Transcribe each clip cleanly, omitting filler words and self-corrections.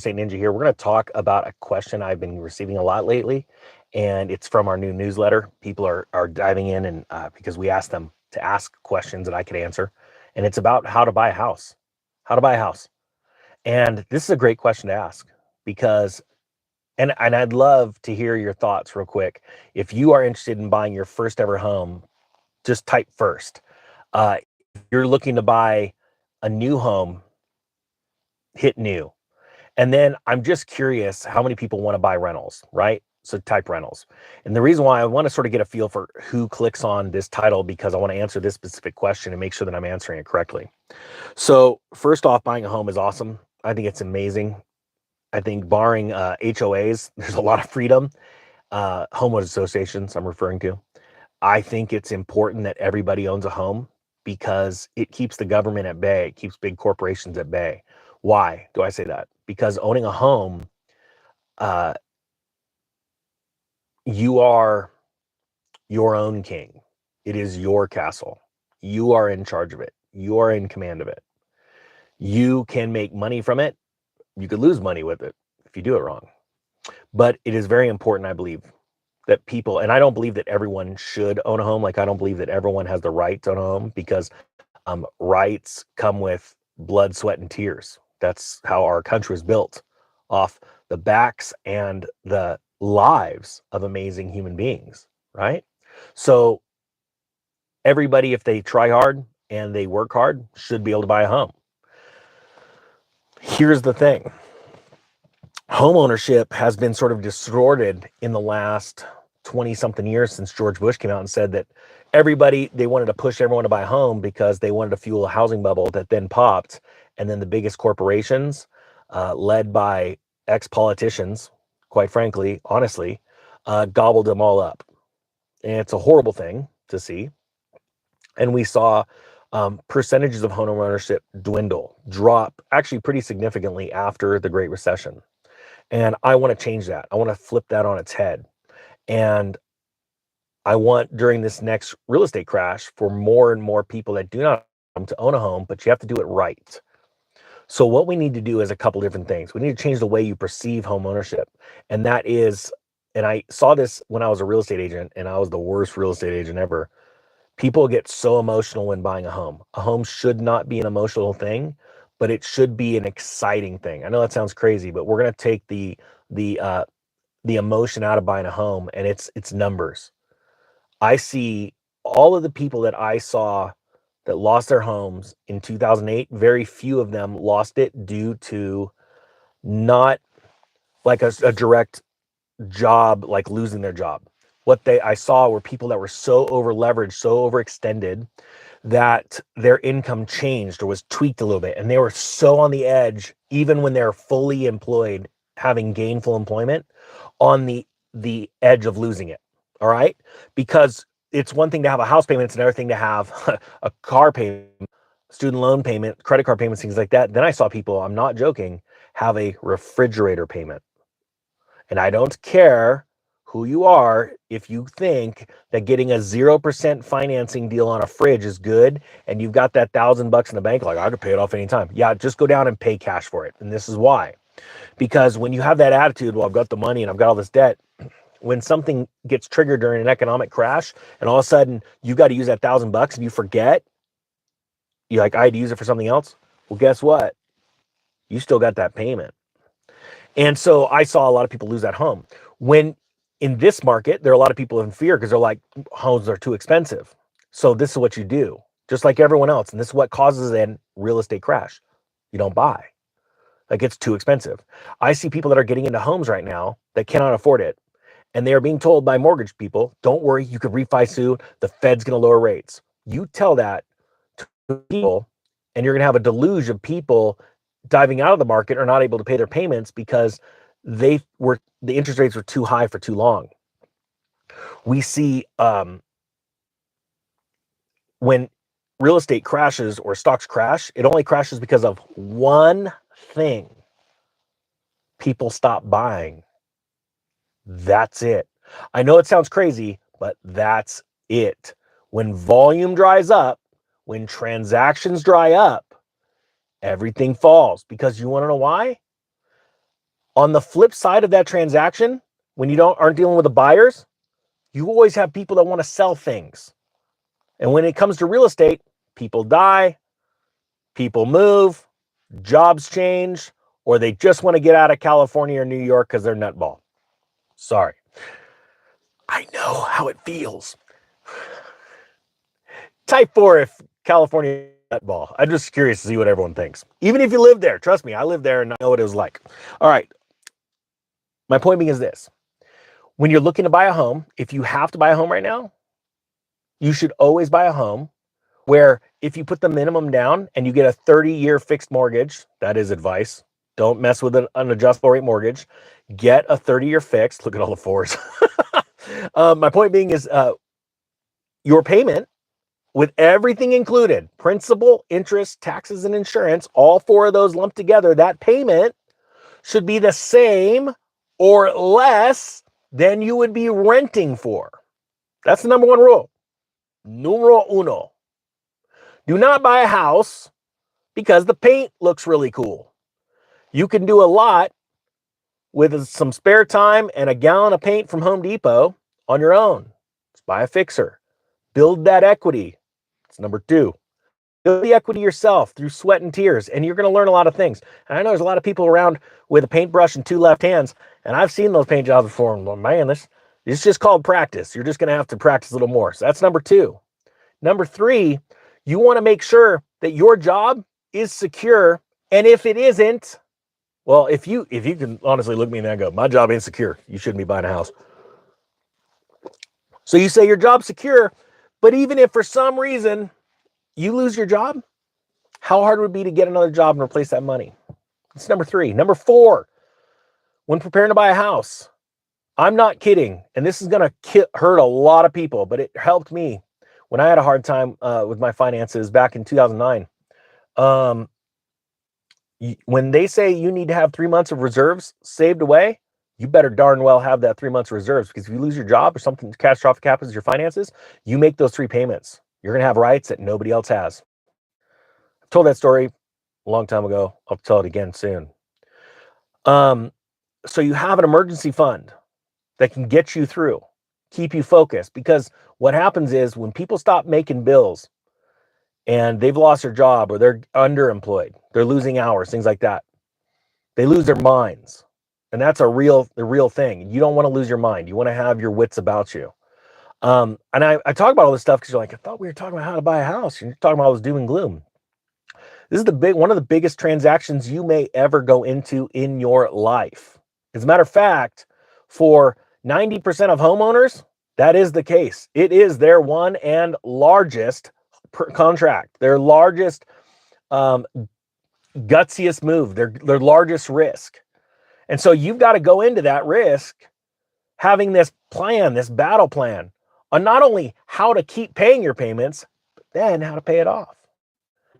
St. Ninja here. We're going to talk about a question I've been receiving a lot lately, and it's from our new newsletter. People are diving in, and because we asked them to ask questions that I could answer, and it's about how to buy a house. How to buy a house. And this is a great question to ask because, and I'd love to hear your thoughts real quick. If you are interested in buying your first ever home, just type first. If you're looking to buy a new home, hit new. And then I'm just curious how many people want to buy rentals, right? So type rentals. And the reason why I want to sort of get a feel for who clicks on this title, because I want to answer this specific question and make sure that I'm answering it correctly. So first off, buying a home is awesome. I think it's amazing. I think barring HOAs, there's a lot of freedom. Homeowners associations, I'm referring to. I think it's important that everybody owns a home because it keeps the government at bay. It keeps big corporations at bay. Why do I say that? Because owning a home, uh, you are your own king. It is your castle. You are in charge of it. You are in command of it. You can make money from it. You could lose money with it if you do it wrong. But it is very important, I believe, that people, and I don't believe that everyone should own a home. Like, I don't believe that everyone has the right to own a home because rights come with blood, sweat, and tears. That's how our country is built, off the backs and the lives of amazing human beings, right? So everybody, if they try hard and they work hard, should be able to buy a home. Here's the thing. Home ownership has been sort of distorted in the last 20 something years since George Bush came out and said that they wanted to push everyone to buy a home because they wanted to fuel a housing bubble that then popped. And then the biggest corporations, led by ex-politicians, quite frankly, honestly, gobbled them all up. And it's a horrible thing to see. And we saw percentages of home ownership drop actually pretty significantly after the Great Recession. And I want to change that. I want to flip that on its head. And I want during this next real estate crash for more and more people that do not to own a home, but you have to do it right. So what we need to do is a couple different things. We need to change the way you perceive home ownership. And that is, and I saw this when I was a real estate agent, and I was the worst real estate agent ever. People get so emotional when buying a home. A home should not be an emotional thing, but it should be an exciting thing. I know that sounds crazy, but we're going to take the uh the emotion out of buying a home, and it's numbers. I see all of the people that I saw that lost their homes in 2008, very few of them lost it due to not like a direct job, like losing their job. What they I saw were people that were so over leveraged, so overextended that their income changed or was tweaked a little bit, and they were so on the edge, even when they're fully employed, having gainful employment, on the edge of losing it. All right, because it's one thing to have a house payment; it's another thing to have a car payment, student loan payment, credit card payments, things like that. Then I saw people, I'm not joking, have a refrigerator payment. And I don't care who you are if you think that getting a 0% financing deal on a fridge is good and you've got that $1,000 in the bank, like I could pay it off anytime. Yeah, just go down and pay cash for it. And this is why. Because when you have that attitude, well, I've got the money and I've got all this debt, when something gets triggered during an economic crash and all of a sudden you got to use that $1,000 and you forget, you're like, I had to use it for something else. Well, guess what? You still got that payment. And so I saw a lot of people lose that home. When in this market, there are a lot of people in fear because they're like, homes are too expensive. So this is what you do, just like everyone else. And this is what causes a real estate crash. You don't buy. Like, it's too expensive. I see people that are getting into homes right now that cannot afford it. And they are being told by mortgage people, don't worry, you could refi soon. The Fed's going to lower rates. You tell that to people, and you're going to have a deluge of people diving out of the market or not able to pay their payments because the interest rates were too high for too long. We see when real estate crashes or stocks crash, it only crashes because of one thing: people stop buying. That's it. I know it sounds crazy, but that's it. When volume dries up, when transactions dry up, everything falls. Because you want to know why? On the flip side of that transaction, when you aren't dealing with the buyers, you always have people that want to sell things. And when it comes to real estate, people die, people move, jobs change, or they just want to get out of California or New York because they're nutball. Sorry. I know how it feels. Type 4 if California nutball. I'm just curious to see what everyone thinks. Even if you live there, trust me, I lived there and I know what it was like. All right. My point being is this. When you're looking to buy a home, if you have to buy a home right now, you should always buy a home where if you put the minimum down and you get a 30-year fixed mortgage, that is advice. Don't mess with an adjustable rate mortgage. Get a 30-year fixed. Look at all the fours. My point being is your payment with everything included, principal, interest, taxes, and insurance, all four of those lumped together, that payment should be the same or less than you would be renting for. That's the number one rule. Numero uno. Do not buy a house because the paint looks really cool. You can do a lot with some spare time and a gallon of paint from Home Depot on your own. Just buy a fixer. Build that equity. It's number two. Build the equity yourself through sweat and tears, and you're going to learn a lot of things. And I know there's a lot of people around with a paintbrush and two left hands, and I've seen those paint jobs before, and well, man, this is just called practice. You're just going to have to practice a little more. So that's number two. Number three, you want to make sure that your job is secure, and if it isn't, well, if you can honestly look me in the eye and go, my job ain't secure, you shouldn't be buying a house. So you say your job's secure, but even if for some reason you lose your job, how hard would it be to get another job and replace that money? That's number three. Number four, when preparing to buy a house, I'm not kidding, and this is going to hurt a lot of people, but it helped me when I had a hard time with my finances back in 2009. When they say you need to have 3 months of reserves saved away, you better darn well have that 3 months of reserves, because if you lose your job or something catastrophic happens to your finances, you make those three payments. You're going to have rights that nobody else has. I've told that story a long time ago. I'll tell it again soon. So you have an emergency fund that can get you through, keep you focused, because what happens is when people stop making bills and they've lost their job or they're underemployed, they're losing hours, things like that, they lose their minds. And that's the real thing. You don't want to lose your mind. You want to have your wits about you. And I talk about all this stuff because you're like, I thought we were talking about how to buy a house. You're talking about all this doom and gloom. This is one of the biggest transactions you may ever go into in your life. As a matter of fact, for 90% of homeowners, that is the case. It is their one and largest contract, their largest, gutsiest move, their largest risk. And so you've got to go into that risk having this plan, this battle plan on not only how to keep paying your payments, but then how to pay it off.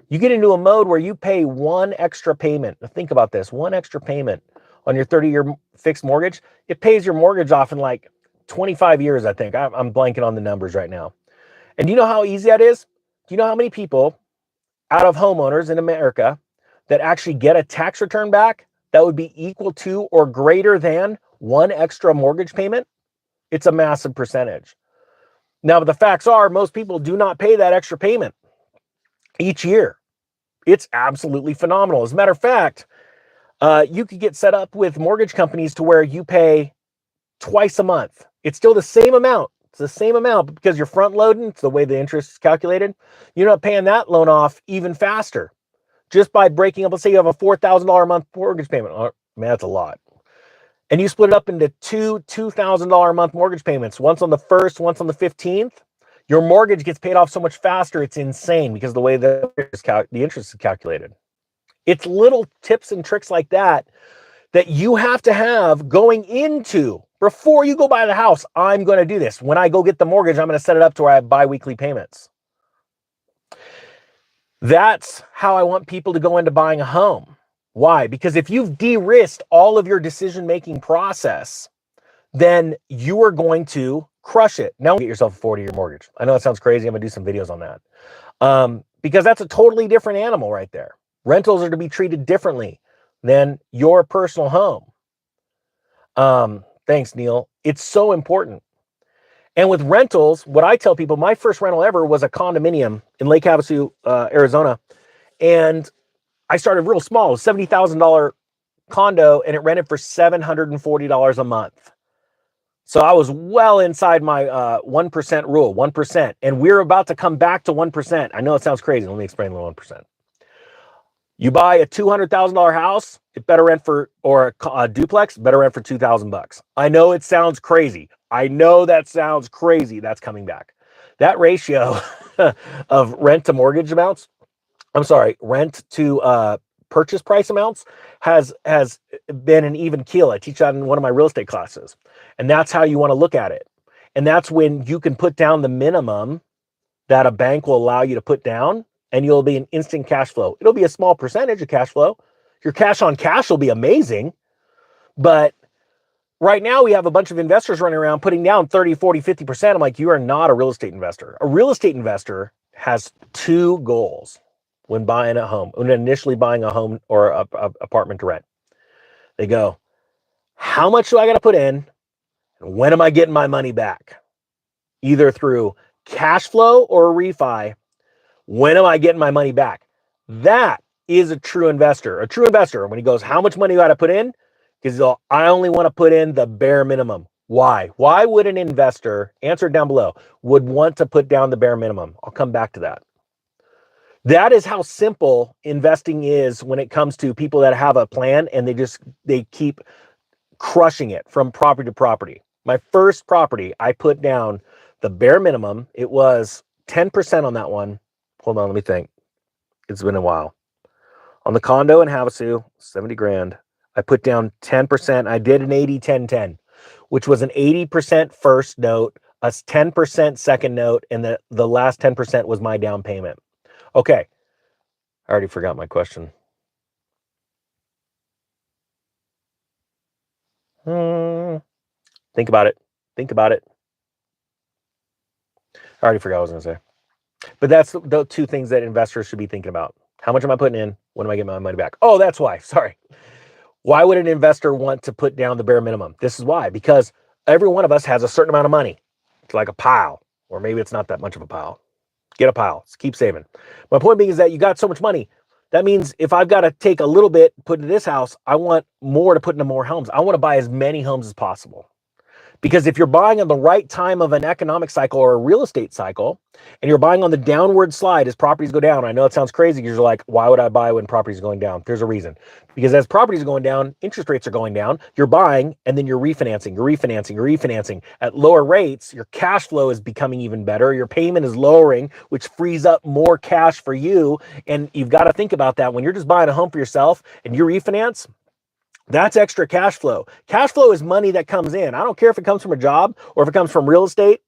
You get into a mode where you pay one extra payment. Now think about this, one extra payment on your 30-year fixed mortgage. It pays your mortgage off in like 25 years, I think. I'm blanking on the numbers right now. And do you know how easy that is? Do you know how many people out of homeowners in America that actually get a tax return back that would be equal to or greater than one extra mortgage payment? It's a massive percentage. Now, the facts are most people do not pay that extra payment each year. It's absolutely phenomenal. As a matter of fact, you could get set up with mortgage companies to where you pay twice a month. It's still the same amount. It's the same amount, but because you're front loading, it's the way the interest is calculated. You're not paying that loan off even faster just by breaking up. Let's say you have a $4,000 a month mortgage payment. Oh, man, that's a lot. And you split it up into two $2,000 a month mortgage payments, once on the 1st, once on the 15th. Your mortgage gets paid off so much faster. It's insane because of the way the interest is calculated. It's little tips and tricks like that that you have to have going into before you go buy the house. I'm going to do this. When I go get the mortgage, I'm going to set it up to where I have bi-weekly payments. That's how I want people to go into buying a home. Why? Because if you've de-risked all of your decision-making process, then you are going to crush it. Now get yourself a 40-year mortgage. I know that sounds crazy. I'm going to do some videos on that. Because that's a totally different animal right there. Rentals are to be treated differently than your personal home. Thanks, Neil. It's so important. And with rentals, what I tell people, my first rental ever was a condominium in Lake Havasu, Arizona. And I started real small, it was $70,000 condo, and it rented for $740 a month. So I was well inside my 1% rule, 1%. And we're about to come back to 1%. I know it sounds crazy. Let me explain the 1%. You buy a $200,000 house, it better rent for, or a duplex, better rent for $2,000. I know it sounds crazy. I know that sounds crazy. That's coming back. That ratio of rent to mortgage amounts, I'm sorry, rent to purchase price amounts has been an even keel. I teach that in one of my real estate classes. And that's how you want to look at it. And that's when you can put down the minimum that a bank will allow you to put down, and you'll be an instant cash flow. It'll be a small percentage of cash flow. Your cash on cash will be amazing. But right now we have a bunch of investors running around putting down 30, 40, 50%. I'm like, you are not a real estate investor. A real estate investor has two goals when buying a home, when initially buying a home or a apartment to rent. They go, how much do I got to put in? And when am I getting my money back? Either through cash flow or a refi. When am I getting my money back? That is a true investor. A true investor, when he goes, how much money do I got to put in? Because I only want to put in the bare minimum. Why? Why would an investor, answer it down below, would want to put down the bare minimum? I'll come back to that. That is how simple investing is when it comes to people that have a plan and they keep crushing it from property to property. My first property, I put down the bare minimum. It was 10% on that one. Hold on, let me think. It's been a while. On the condo in Havasu, 70 grand, I put down 10%. I did an 80-10-10, which was an 80% first note, a 10% second note, and the last 10% was my down payment. Okay. I already forgot my question. Think about it. Think about it. I already forgot what I was going to say. But that's the two things that investors should be thinking about. How much am I putting in? When am I getting my money back? Oh, that's why. Sorry. Why would an investor want to put down the bare minimum? This is why. Because every one of us has a certain amount of money. It's like a pile. Or maybe it's not that much of a pile. Get a pile. Keep saving. My point being is that you got so much money. That means if I've got to take a little bit, put into this house, I want more to put into more homes. I want to buy as many homes as possible. Because if you're buying on the right time of an economic cycle or a real estate cycle, and you're buying on the downward slide as properties go down, I know it sounds crazy because you're like, why would I buy when properties are going down? There's a reason. Because as properties are going down, interest rates are going down, you're buying and then you're refinancing. At lower rates, your cash flow is becoming even better. Your payment is lowering, which frees up more cash for you. And you've got to think about that when you're just buying a home for yourself and you refinance. That's extra cash flow. Cash flow is money that comes in. I don't care if it comes from a job or if it comes from real estate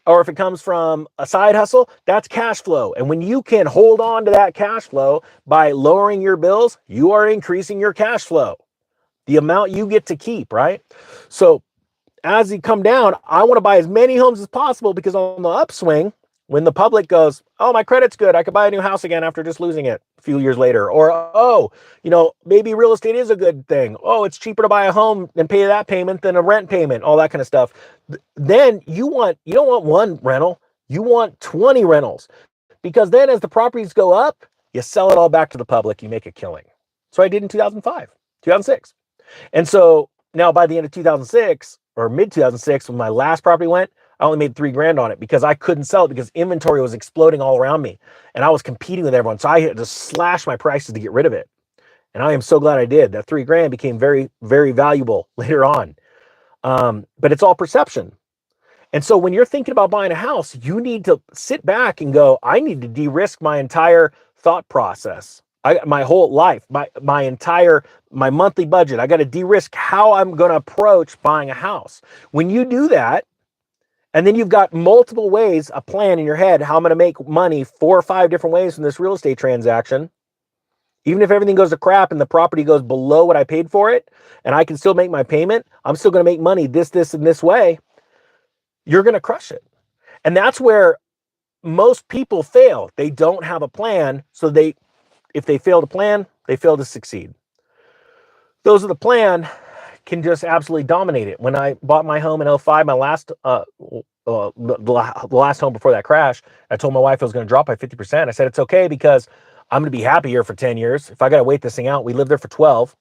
or if it comes from a side hustle. That's cash flow. And when you can hold on to that cash flow by lowering your bills, you are increasing your cash flow, the amount you get to keep, right? So as you come down, I want to buy as many homes as possible because on the upswing, when the public goes, oh, my credit's good, I could buy a new house again after just losing it a few years later. Or, oh, maybe real estate is a good thing. Oh, it's cheaper to buy a home and pay that payment than a rent payment, all that kind of stuff. Then you don't want one rental, you want 20 rentals. Because then as the properties go up, you sell it all back to the public, you make a killing. So I did in 2005, 2006. And so now by the end of 2006 or mid 2006, when my last property went, I only made $3,000 on it because I couldn't sell it because inventory was exploding all around me and I was competing with everyone. So I had to slash my prices to get rid of it. And I am so glad I did. That $3,000 became very, very valuable later on. But it's all perception. And so when you're thinking about buying a house, you need to sit back and go, I need to de-risk my entire thought process. My whole life, my monthly budget. I got to de-risk how I'm going to approach buying a house. When you do that, and then you've got multiple ways, a plan in your head, how I'm going to make money 4 or 5 different ways from this real estate transaction. Even if everything goes to crap and the property goes below what I paid for it, and I can still make my payment, I'm still going to make money this, and this way. You're going to crush it. And that's where most people fail. They don't have a plan. So if they fail to plan, they fail to succeed. Those are the plan. can just absolutely dominate it. When I bought my home in '05, my last the last home before that crash, I told my wife I was going to drop by 50%. I said it's okay because I'm going to be happy here for 10 years. If I got to wait this thing out, we lived there for 12.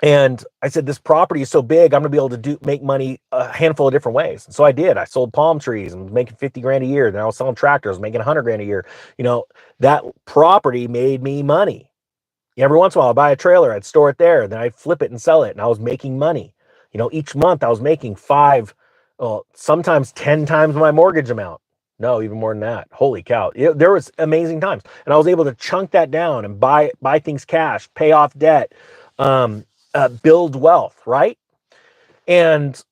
And I said, this property is so big, I'm gonna be able to make money a handful of different ways. And so I did. I sold palm trees and was making 50 grand a year. Then I was selling tractors, making 100 grand a year. You know, that property made me money. Every once in a while, I'd buy a trailer, I'd store it there, then I'd flip it and sell it, and I was making money. You know, each month I was making sometimes 10 times my mortgage amount. No, even more than that. Holy cow! There was amazing times, and I was able to chunk that down and buy things cash, pay off debt, build wealth, right? And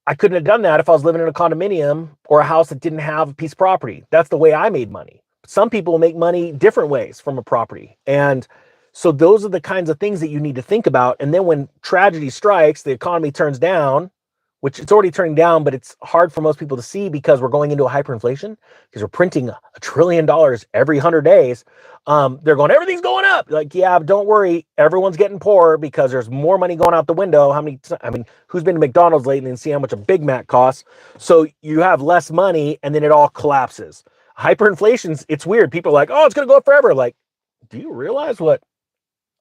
I couldn't have done that if I was living in a condominium or a house that didn't have a piece of property. That's the way I made money. Some people make money different ways from a property. And so those are the kinds of things that you need to think about. And then when tragedy strikes, the economy turns down, which it's already turning down, but it's hard for most people to see because we're going into a hyperinflation because we're printing $1 trillion every 100 days. They're going, everything's going up. Like, yeah, but don't worry. Everyone's getting poorer because there's more money going out the window. Who's been to McDonald's lately and see how much a Big Mac costs? So you have less money and then it all collapses. Hyperinflation's, it's weird. People are like, oh, it's going to go up forever. Like, do you realize what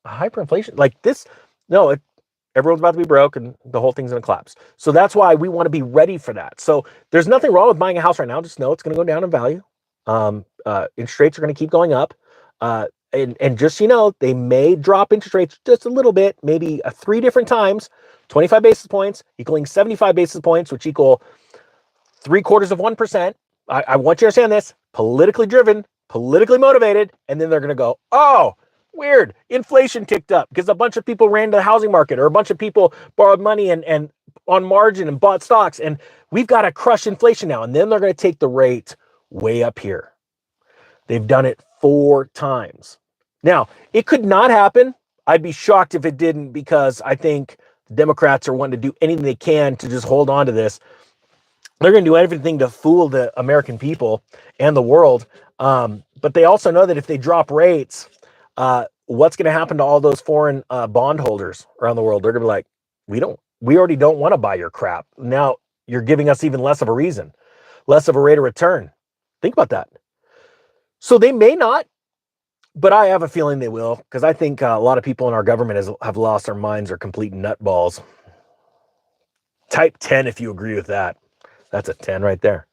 hyperinflation like this? No, everyone's about to be broke and the whole thing's going to collapse. So that's why we want to be ready for that. So there's nothing wrong with buying a house right now. Just know it's going to go down in value. Interest rates are going to keep going up. And just, they may drop interest rates just a little bit, maybe 3 different times, 25 basis points equaling 75 basis points, which equal 0.75%. I want you to understand this: politically driven, politically motivated. And then they're going to go, oh, weird, inflation ticked up because a bunch of people ran to the housing market or a bunch of people borrowed money and on margin and bought stocks. And we've got to crush inflation now. And then they're going to take the rate way up here. They've done it 4 times. Now, it could not happen. I'd be shocked if it didn't because I think the Democrats are wanting to do anything they can to just hold on to this. They're going to do everything to fool the American people and the world. But they also know that if they drop rates, what's going to happen to all those foreign bondholders around the world? They're going to be like, we already don't want to buy your crap. Now you're giving us even less of a reason, less of a rate of return. Think about that. So they may not, but I have a feeling they will, because I think a lot of people in our government have lost their minds or complete nutballs. Type 10 if you agree with that. That's a 10 right there.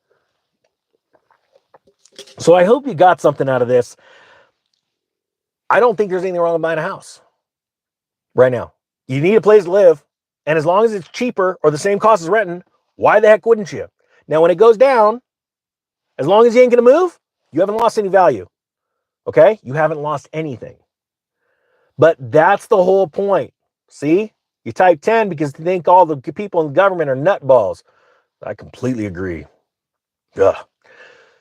So I hope you got something out of this. I don't think there's anything wrong with buying a house right now. You need a place to live, and as long as it's cheaper or the same cost as renting, why the heck wouldn't you? Now, when it goes down, as long as you ain't going to move, you haven't lost any value. Okay? You haven't lost anything. But that's the whole point. See? You type 10 because you think all the people in the government are nutballs. I completely agree. Ugh.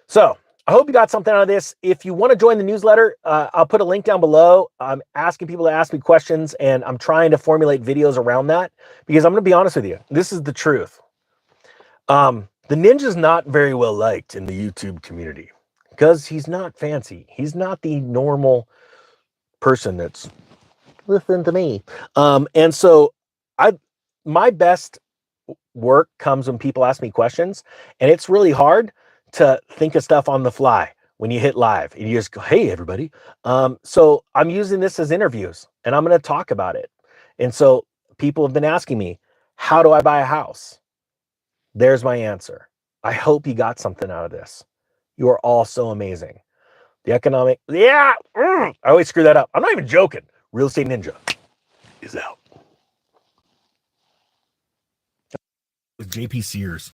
So I hope you got something out of this. If you want to join the newsletter, I'll put a link down below. I'm asking people to ask me questions, and I'm trying to formulate videos around that because I'm going to be honest with you. This is the truth. The ninja's not very well liked in the YouTube community because he's not fancy. He's not the normal person that's listen to me. And so my best work comes when people ask me questions, and it's really hard to think of stuff on the fly when you hit live and you just go, hey everybody. So I'm using this as interviews, and I'm going to talk about it. And so people have been asking me, how do I buy a house? There's my answer. I hope you got something out of this. You are all so amazing. The economic, I always screw that up. I'm not even joking. Real Estate Ninja is out. With JP Sears.